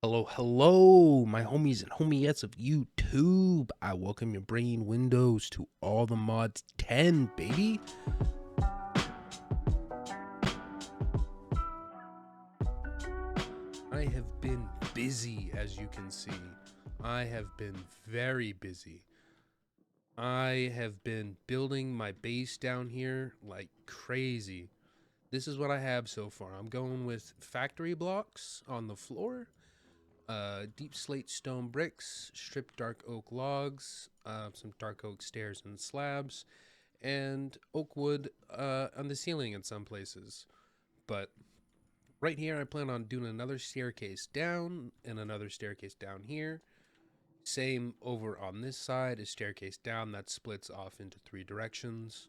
Hello, hello, my homies and homiettes of YouTube. I welcome your brain windows to all the mods 10, baby. I have been busy, as you can see. I have been very busy. I have been building my base down here like crazy. This is what I have so far. I'm going with factory blocks on the floor, deep slate stone bricks, stripped dark oak logs, some dark oak stairs and slabs, and oak wood on the ceiling in some places. But right here, I plan on doing another staircase down and another staircase down here. Same over on this side, a staircase down that splits off into three directions.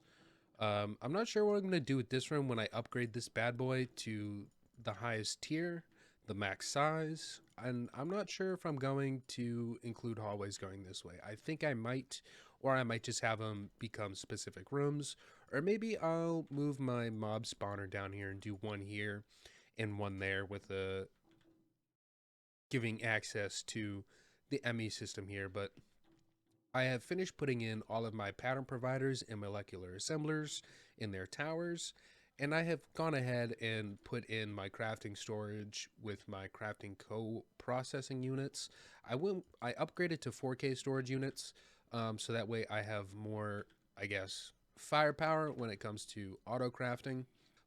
I'm not sure what I'm going to do with this room when I upgrade this bad boy to the highest tier, the max size. And I'm not sure if I'm going to include hallways going this way. I think I might, or I might just have them become specific rooms. Or maybe I'll move my mob spawner down here and do one here and one there with a giving access to the ME system here. But I have finished putting in all of my pattern providers and molecular assemblers in their towers, and I have gone ahead and put in my crafting storage with my crafting co-processing units. I upgraded to 4K storage units, so that way I have more, I guess, firepower when it comes to auto crafting.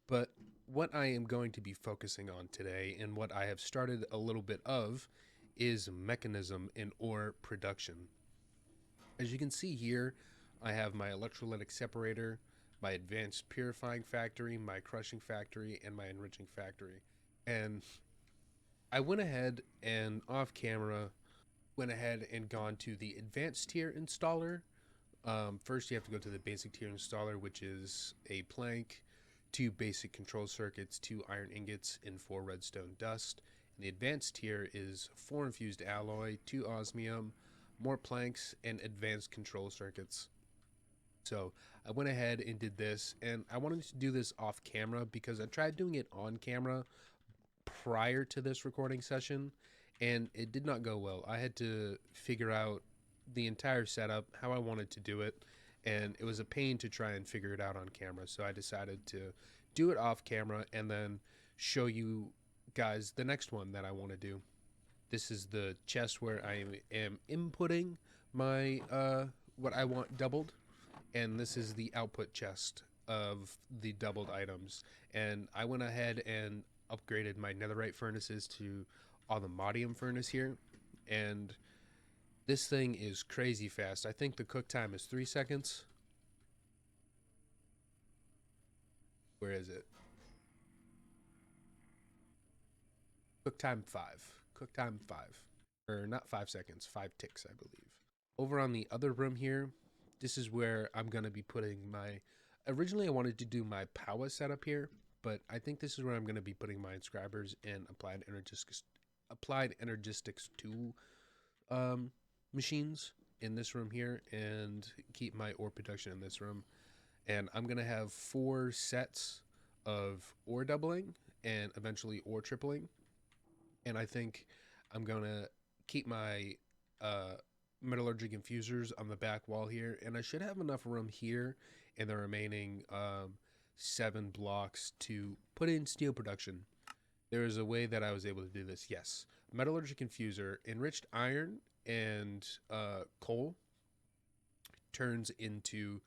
But what I am going to be focusing on today, and what I have started a little bit of, is mechanism in ore production. As you can see here, I have my electrolytic separator, my advanced purifying factory, my crushing factory, and my enriching factory. And I went ahead and off camera went ahead and gone to the advanced tier installer. First, you have to go to the basic tier installer, which is a plank, two basic control circuits, two iron ingots, and four redstone dust. And the advanced tier is four infused alloy, two osmium, more planks, and advanced control circuits. So I went ahead and did this, and I wanted to do this off camera because I tried doing it on camera prior to this recording session, and it did not go well. I had to figure out the entire setup, how I wanted to do it, and it was a pain to try and figure it out on camera. So I decided to do it off camera and then show you guys the next one that I want to do. This is the chest where I am inputting my what I want doubled, and this is the output chest of the doubled items. And I went ahead and upgraded my netherite furnaces to adamantium furnace here, and this thing is crazy fast. I think the cook time is 3 seconds. Where is it? Cook time 5. Cook time 5. Or not 5 seconds, 5 ticks, I believe. Over on the other room here, this is where I'm going to be putting my. Originally, I wanted to do my power setup here, but I think this is where I'm going to be putting my inscribers and applied energistics 2 machines in this room here, and keep my ore production in this room. And I'm going to have 4 sets of ore doubling and eventually ore tripling. And I think I'm going to keep my uh, metallurgic infusers on the back wall here. And I should have enough room here in the remaining 7 blocks to put in steel production. There is a way that I was able to do this. Yes. Metallurgic infuser, enriched iron and coal turns into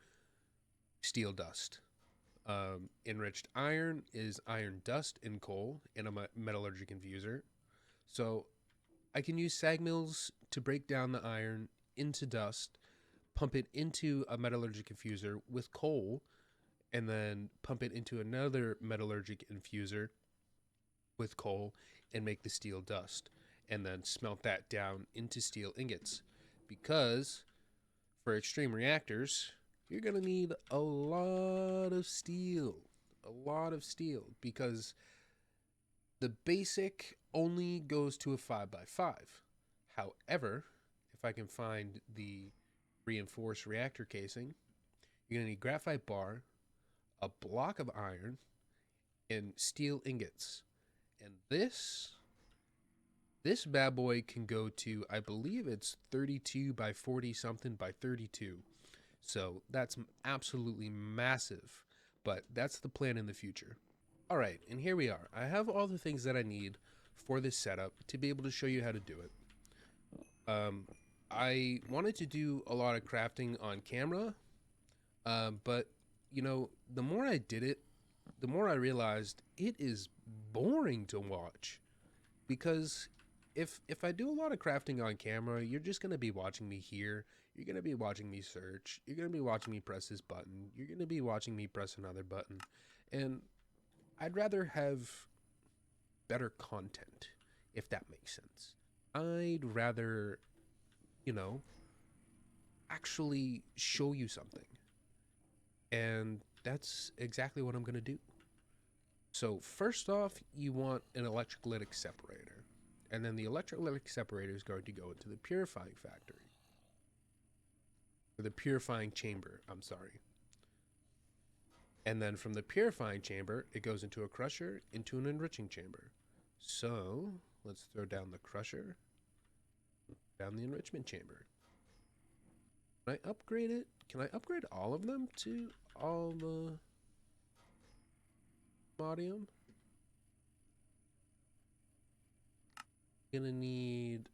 steel dust. Enriched iron is iron dust and coal in a metallurgic infuser. So I can use sag mills to break down the iron into dust, pump it into a metallurgic infuser with coal, and then pump it into another metallurgic infuser with coal and make the steel dust, and then smelt that down into steel ingots. Because for extreme reactors, you're going to need a lot of steel. A lot of steel, because the basic only goes to a 5x5. However, if I can find the reinforced reactor casing, you're going to need graphite bar, a block of iron, and steel ingots. And this This bad boy can go to, I believe it's 32 by 40 something by 32. So that's absolutely massive, but that's the plan in the future. All right, and here we are. I have all the things that I need for this setup to be able to show you how to do it. I wanted to do a lot of crafting on camera, but you know, the more I did it, the more I realized it is boring to watch. Because if I do a lot of crafting on camera, you're just gonna be watching me here. You're gonna be watching me search. You're gonna be watching me press this button. You're gonna be watching me press another button, and I'd rather have better content, if that makes sense. I'd rather, you know, actually show you something, and that's exactly what I'm gonna do. So first off, you want an electrolytic separator. And then the electrolytic separator is going to go into the purifying factory. Or the purifying chamber, I'm sorry. And then from the purifying chamber, it goes into a crusher, into an enriching chamber. So let's throw down the crusher, down the enrichment chamber. Can I upgrade it? Can I upgrade all of them to all the modium? Gonna need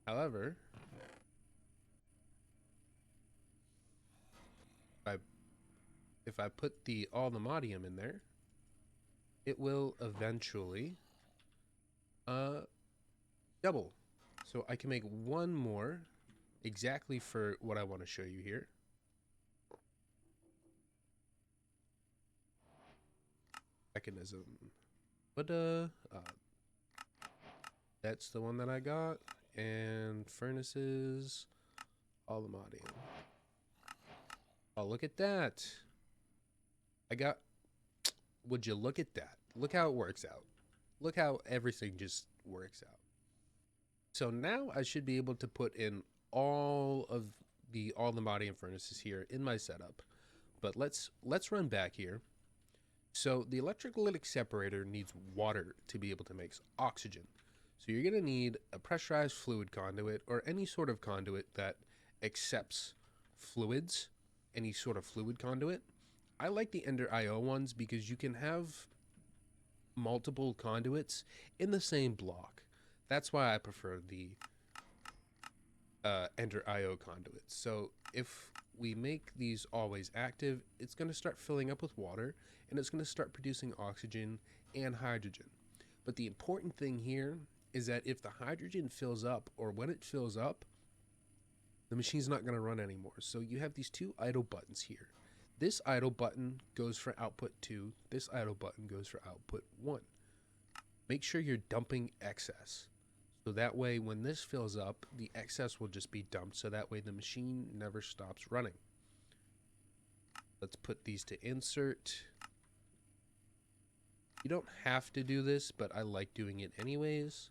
however, if I put the all the modium in there, it will eventually double. So I can make one more exactly for what I want to show you here. Mechanism. But that's the one that I got. And furnaces, all the modding. Oh, look at that. I got, would you look at that? Look how it works out. Look how everything just works out. So now I should be able to put in all the modding furnaces here in my setup. But let's run back here. So the electrolytic separator needs water to be able to make oxygen. So you're going to need a pressurized fluid conduit or any sort of conduit that accepts fluids, any sort of fluid conduit. I like the Ender IO ones because you can have multiple conduits in the same block. That's why I prefer the Ender IO conduits. So if we make these always active, it's going to start filling up with water and it's going to start producing oxygen and hydrogen. But the important thing here is that if the hydrogen fills up, or when it fills up, the machine's not going to run anymore. So you have these two idle buttons here. This idle button goes for output 2. This idle button goes for output 1. Make sure you're dumping excess. So that way when this fills up, the excess will just be dumped. So that way the machine never stops running. Let's put these to insert. You don't have to do this, but I like doing it anyways.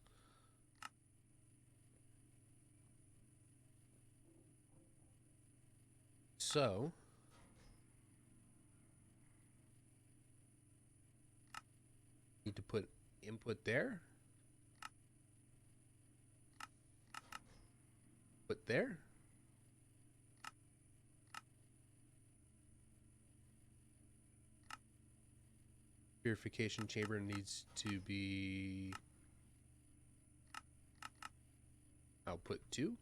So need to put input there. Put there. Purification chamber needs to be output 2.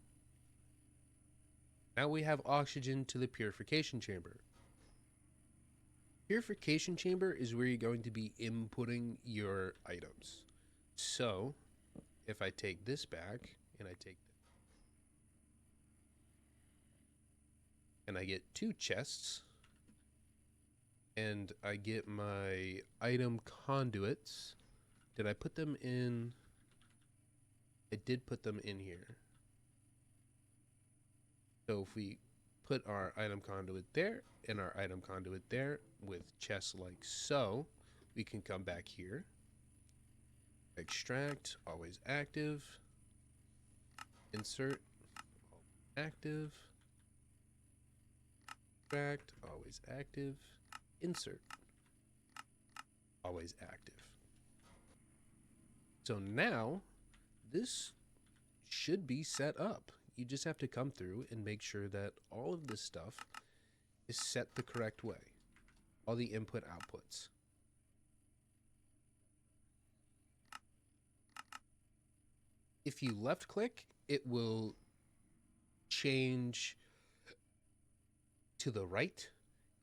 Now we have oxygen to the purification chamber. Purification chamber is where you're going to be inputting your items. So if I take this back and I take and I get 2 chests and I get my item conduits. Did I put them in? I did put them in here. So if we put our item conduit there and our item conduit there with chests like so, we can come back here. Extract, always active. Insert, active. extract, always active, insert, always active. So now this should be set up. You just have to come through and make sure that all of this stuff is set the correct way. All the input outputs. If you left click, it will change to the right.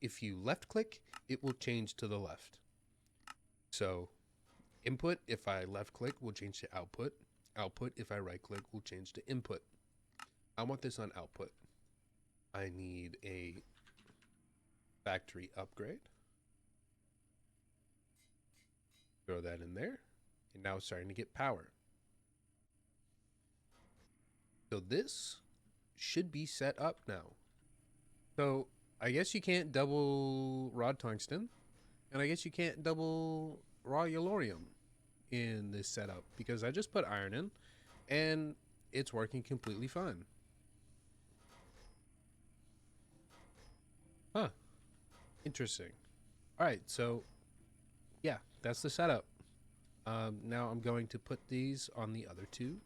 If you left click, it will change to the left. So input, if I left click, will change to output. Output, if I right click, will change to input. I want this on output. I need a factory upgrade. Throw that in there. And now it's starting to get power. So this should be set up now. So I guess you can't double rod tungsten. And I guess you can't double raw yellorium in this setup because I just put iron in and it's working completely fine. Huh. Interesting. All right, so yeah, that's the setup. Now I'm going to put these on the other two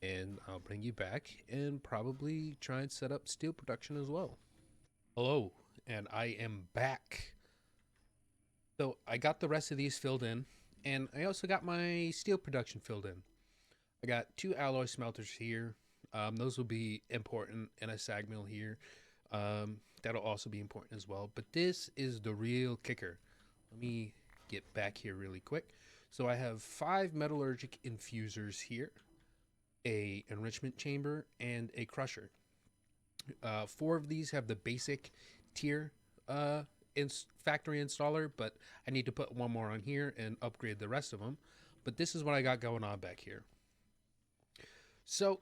and I'll bring you back and probably try and set up steel production as well. Hello, and I am back. So I got the rest of these filled in, and I also got my steel production filled in. I got 2 alloy smelters here. Those will be important, and a sag mill here. That'll also be important as well. But this is the real kicker. Let me get back here really quick. So I have 5 metallurgic infusers here, a enrichment chamber, and a crusher. 4 of these have the basic tier factory installer, but I need to put 1 more on here and upgrade the rest of them. But this is what I got going on back here. So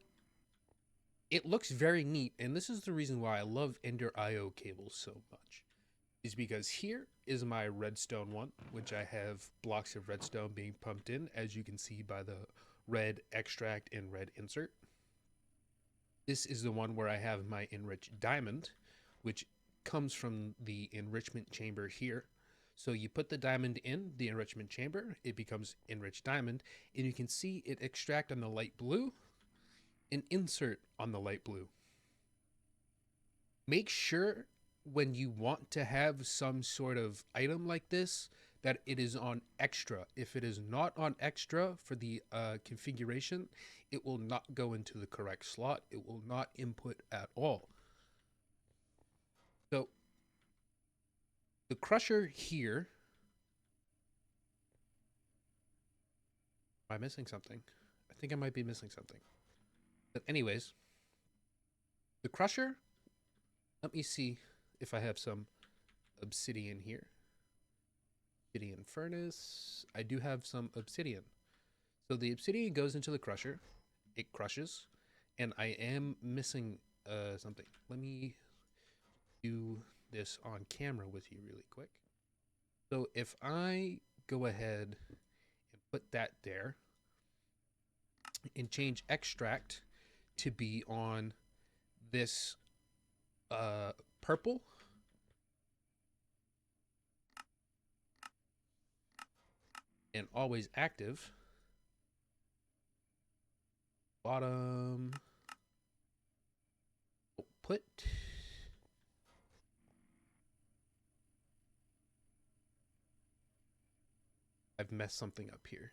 it looks very neat, and this is the reason why I love Ender IO cables so much, is because here is my redstone one, which I have blocks of redstone being pumped in, as you can see by the red extract and red insert. This is the one where I have my enriched diamond, which comes from the enrichment chamber here. So you put the diamond in the enrichment chamber, it becomes enriched diamond, and you can see it extract on the light blue and insert on the light blue. Make sure when you want to have some sort of item like this that it is on extra. If it is not on extra for the configuration, it will not go into the correct slot. It will not input at all. So the crusher here, am I missing something? I think I might be missing something. But anyways, the crusher, let me see if I have some obsidian here. Obsidian furnace. I do have some obsidian. So the obsidian goes into the crusher. It crushes. And I am missing something. Let me do this on camera with you really quick. So if I go ahead and put that there and change extract to be on this purple, and always active, bottom, put, I've messed something up here.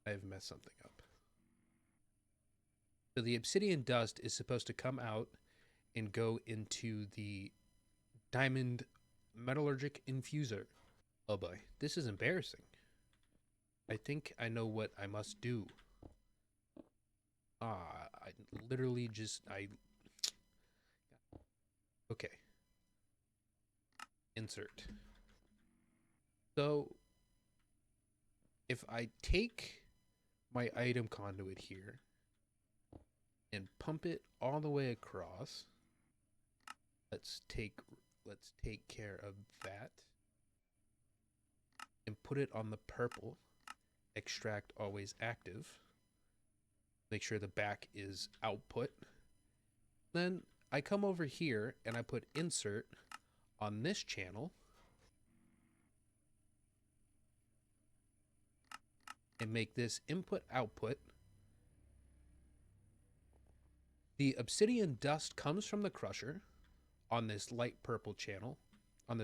I've messed something up. So the obsidian dust is supposed to come out and go into the diamond metallurgic infuser. Oh boy, this is embarrassing. I think I know what I must do. I literally just, okay. Insert. So if I take my item conduit here and pump it all the way across, let's take care of that and put it on the purple. Extract always active. Make sure the back is output. Then I come over here and I put insert on this channel and make this input output. The obsidian dust comes from the crusher on this light purple channel, and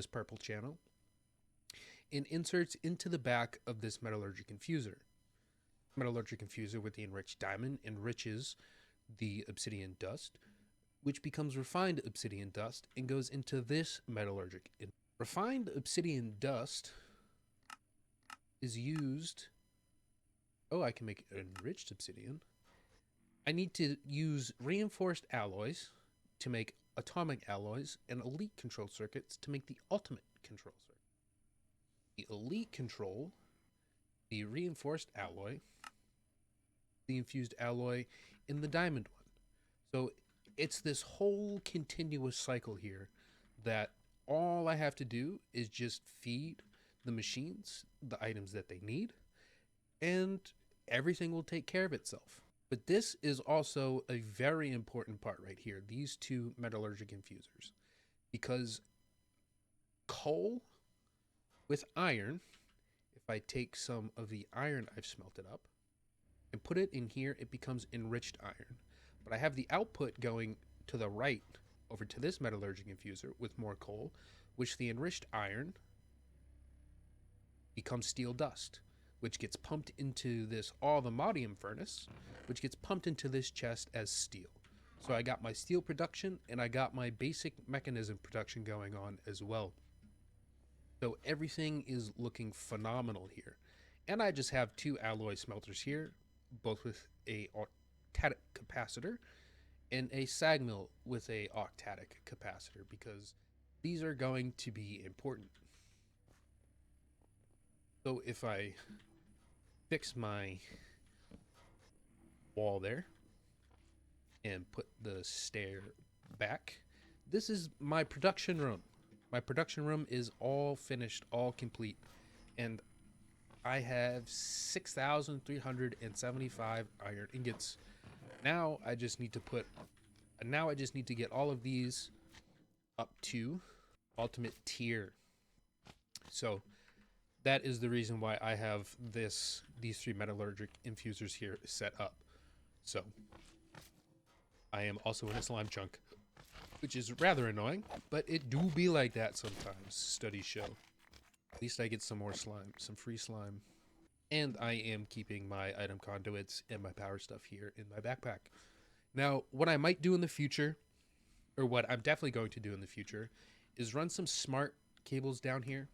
inserts into the back of this metallurgic infuser. Metallurgic infuser with the enriched diamond enriches the obsidian dust, which becomes refined obsidian dust and goes into this metallurgic. Refined obsidian dust is used. Oh, I can make enriched obsidian. I need to use reinforced alloys to make atomic alloys and elite control circuits to make the ultimate control circuit. The elite control, the reinforced alloy, the infused alloy, and the diamond one. So it's this whole continuous cycle here that all I have to do is just feed the machines the items that they need, and everything will take care of itself. But this is also a very important part right here, these two metallurgic infusers, because coal with iron, if I take some of the iron I've smelted up and put it in here, it becomes enriched iron. But I have the output going to the right over to this metallurgic infuser with more coal, which the enriched iron becomes steel dust, which gets pumped into this all-the-modium furnace, which gets pumped into this chest as steel. So I got my steel production and I got my basic mechanism production going on as well. So everything is looking phenomenal here. And I just have two alloy smelters here, both with a octadic capacitor and a sag mill with a octadic capacitor, because these are going to be important. So if I fix my wall there and put the stair back, this is my production room. My production room is all finished, all complete, and I have 6,375 iron ingots. Now I just need to get all of these up to ultimate tier. So that is the reason why I have these three metallurgic infusers here set up. So I am also in a slime chunk, which is rather annoying, but it do be like that sometimes, studies show. At least I get some more slime, some free slime. And I am keeping my item conduits and my power stuff here in my backpack. Now, what I might do in the future, or what I'm definitely going to do in the future, is run some smart cables down here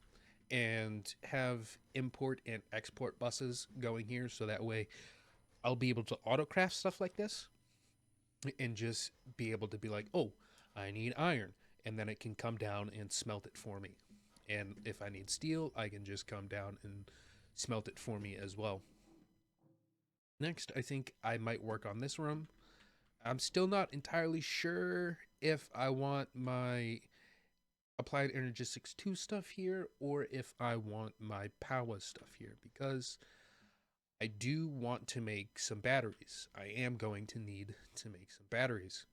and have import and export buses going here, so that way I'll be able to autocraft stuff like this and just be able to be like, oh, I need iron, and then it can come down and smelt it for me. And if I need steel, I can just come down and smelt it for me as well. Next, I think I might work on this room. I'm still not entirely sure if I want my Applied Energistics 2 stuff here or if I want my power stuff here, because I do want to make some batteries. I am going to need to make some batteries.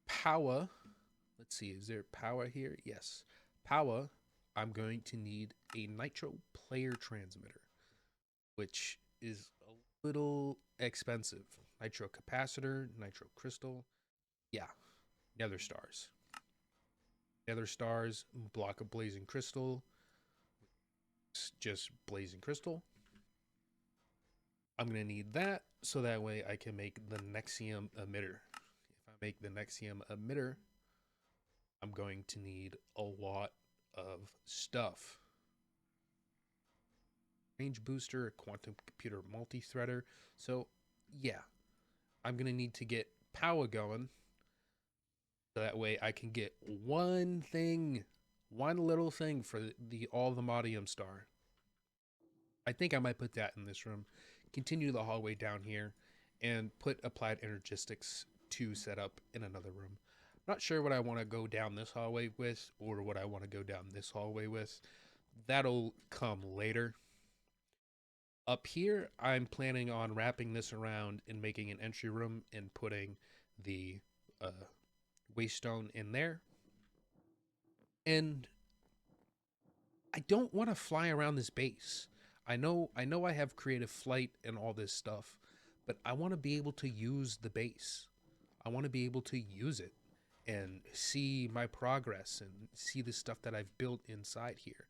Power, let's see, is there power here? Yes. Power, I'm going to need a nitro player transmitter, which is a little expensive. Nitro capacitor, nitro crystal. Yeah, nether stars. Nether stars, block of blazing crystal. It's just blazing crystal. I'm going to need that so that way I can make the Nexium emitter. If I make the Nexium emitter, I'm going to need a lot of stuff. Range booster, quantum computer multi-threader. So yeah, I'm going to need to get power going so that way I can get one little thing for the all-the-modium star. I think I might put that in this room, continue the hallway down here, and put Applied Energistics 2 set up in another room. Not sure what I want to go down this hallway with or what I want to go down this hallway with. That'll come later. Up here, I'm planning on wrapping this around and making an entry room and putting the waste stone in there. And I don't want to fly around this base. I have creative flight and all this stuff, but I want to be able to use the base. I want to be able to use it and see my progress and see the stuff that I've built inside here.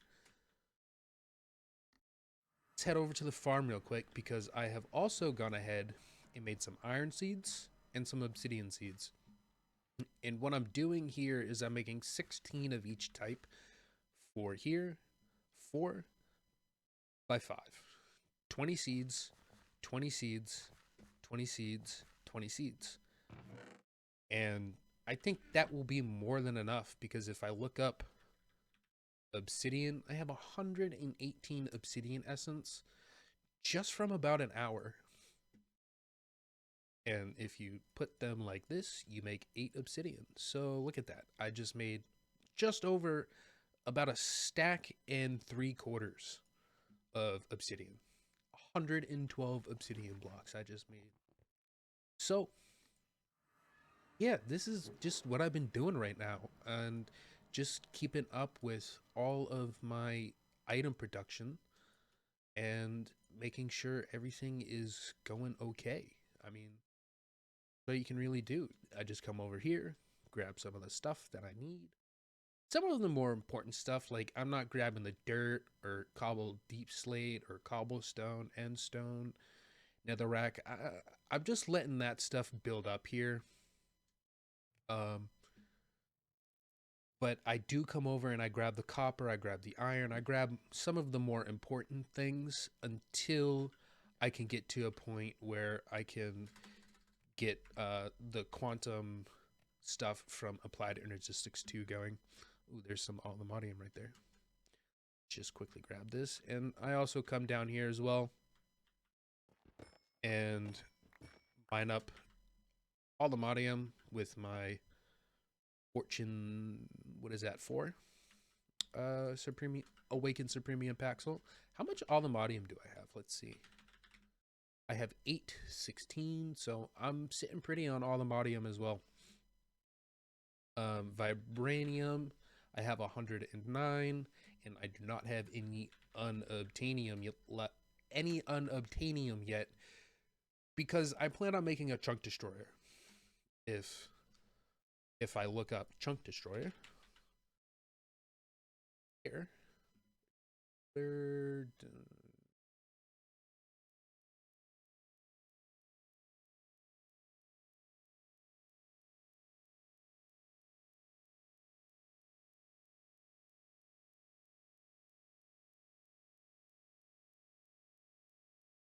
Let's head over to the farm real quick because I have also gone ahead and made some iron seeds and some obsidian seeds. And what I'm doing here is I'm making 16 of each type for here, 4 by 5. 20 seeds, 20 seeds, 20 seeds, 20 seeds. And I think that will be more than enough because if I look up obsidian, I have 118 obsidian essence just from about an hour. And if you put them like this, you make 8 obsidian. So look at that. I just made just over about a stack and 3/4 of obsidian. 112 obsidian blocks I just made. So yeah, this is just what I've been doing right now, and just keeping up with all of my item production and making sure everything is going okay. I mean, what you can really do. I just come over here, grab some of the stuff that I need. Some of the more important stuff, like I'm not grabbing the dirt or cobble deep slate or cobblestone, end stone, netherrack. I'm just letting that stuff build up here. Um, but I do come over and I grab the copper, I grab the iron, I grab some of the more important things until I can get to a point where I can get the quantum stuff from Applied Energistics 2 going. Ooh, there's some aluminium right there. Just quickly grab this. And I also come down here as well and mine up aluminium with my Fortune, what is that for? Supreme Awakened Supremium Paxel. How much aluminium do I have? Let's see. I have 816, so I'm sitting pretty on aluminium as well. Vibranium, I have 109, and I do not have any unobtainium yet, because I plan on making a chunk destroyer. If I look up chunk destroyer here, third.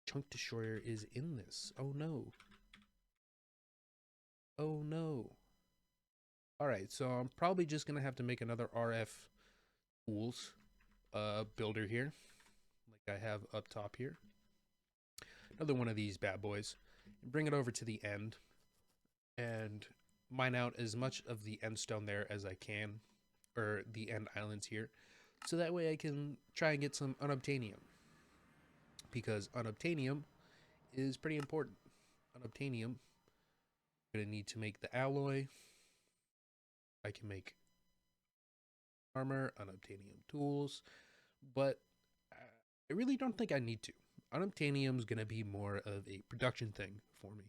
Chunk destroyer is in this. Oh no. Oh no. Alright, so I'm probably just gonna have to make another RF tools builder here, like I have up top here. Another one of these bad boys. Bring it over to the end and mine out as much of the end stone there as I can, or the end islands here, so that way I can try and get some unobtainium, because unobtainium is pretty important. Unobtainium, I'm gonna need to make the alloy. I can make armor, unobtainium tools, but I really don't think I need to. Unobtainium is gonna be more of a production thing for me.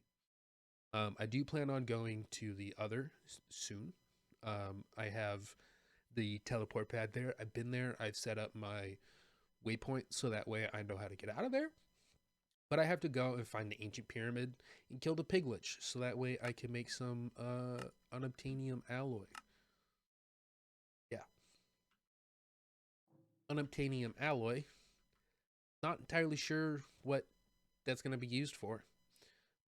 I do plan on going to the other soon. I have the teleport pad there. I've been there. I've set up my waypoint so that way I know how to get out of there. But I have to go and find the ancient pyramid and kill the piglich so that way I can make some unobtainium alloy. Yeah. Unobtainium alloy. Not entirely sure what that's going to be used for,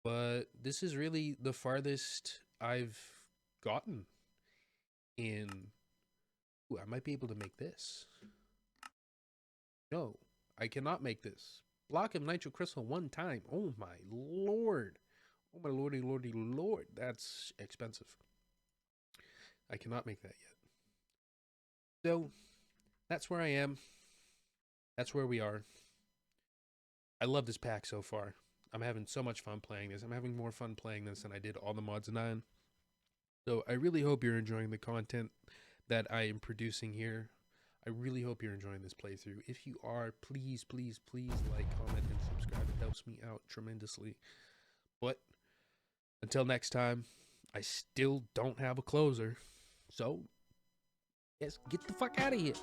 but this is really the farthest I've gotten in. Ooh, I might be able to make this. No, I cannot make this. Block of nitro crystal 1 time. Oh my lord. Oh my lordy lordy lord. That's expensive. I cannot make that yet. So that's where I am. That's where we are. I love this pack so far. I'm having so much fun playing this. I'm having more fun playing this than I did all the mods 9. So I really hope you're enjoying the content that I am producing here. I really hope you're enjoying this playthrough. If you are, please, please, please like, comment, and subscribe. It helps me out tremendously. But until next time, I still don't have a closer. So, yes, get the fuck out of here.